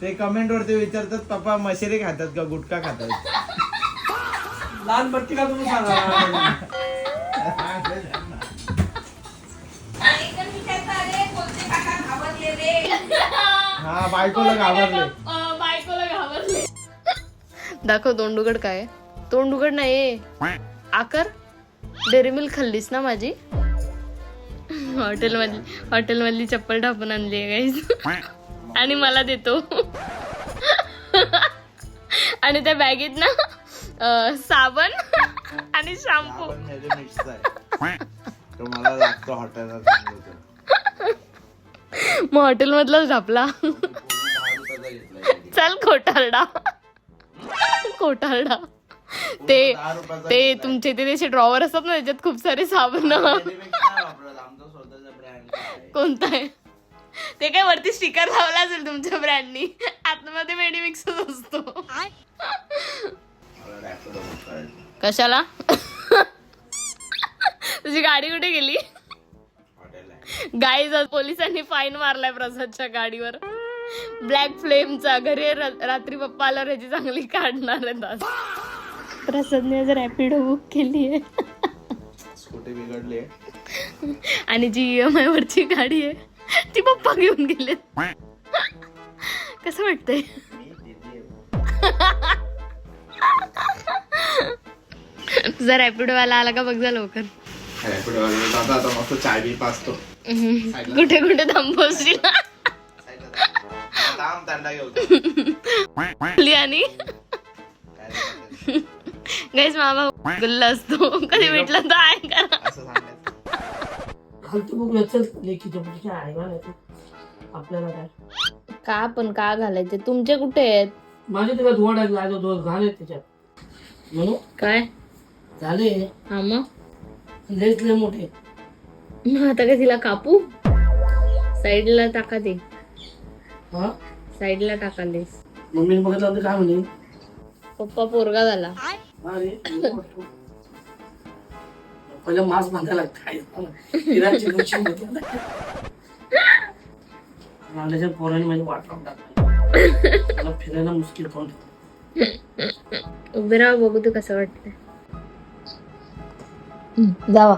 ते कमेंट वरती विचारतात पप्पा मशेरी खातात का गुटखा खातात. लहान बट्टी का तुम्ही सांगा. हा बायकोला घाबरले. दाखव तोंड उघड. काय तोंड उघड नाही आकर. डेअरी मिल्क खाल्लीस ना माझी. हॉटेल मधली चप्पल ढापून आणली आहे गाईस. आणि मला देतो. आणि त्या बॅगेत ना साबण आणि शॅम्पू. तुम्हाला लागतो हॉटेलला. मग हॉटेल मधलाच ढापला. चल खोटारडा. खोटारडा. ते तुमचे ते त्याचे ड्रॉवर असतात ना त्याच्यात खूप सारे साबण. कोणता आहे ते? काय वरती स्टिकर लावला असेल तुमच्या ब्रँडनी. आतमध्ये मेडिमिक्सच असतो. कशाला? तुझी गाडी कुठे गेली? गाईज पोलिसांनी फाईन मारलाय प्रसादच्या गाडीवर. ब्लॅक फ्लेमचा. घरी रात्री पप्पा आल्यावर ह्याची चांगली काढणार आहेत. प्रसादने आज रॅपिडो बुक केली आहे. स्कूटी बिघडली. आणि जी EMI वरची गाडी आहे ती पप्पा घेऊन गेले. कसं वाटतंय? तुझा रॅपिडो वाला आला का बघ जा लवकर. आता मस्त चाय बी पाचतो. कुठे कुठे थांबवशील? आणि गाईस मामा गुल्ला असतो. कधी भेटला तर आहे करा. घालतो बघ चल लेकीच्या पुढच्या आहे घालायचं आपल्याला. काय का पण का घालायचे? तुमचे कुठे आहेत? माझे तुला धुवड आहे. लाजो धुवड घाले त्याच्यात म्हणून काय झाले. हा मग लेस लय मोठे. मग आता काय तिला कापू? साईडला टाका ते. हा साईडला टाका लेस. मम्मीने बघितलं तर काय म्हणे? पप्पा पोरगा झाला. अरे पहिलं मास्क बांधायला लागतं. फिरायची गोष्टी आल्याच्या पोराने माझी वाट लावून टाकली. मला फिरायला मुश्किल करून उभे राहा बघू तू कसं वाटतंय. जावा.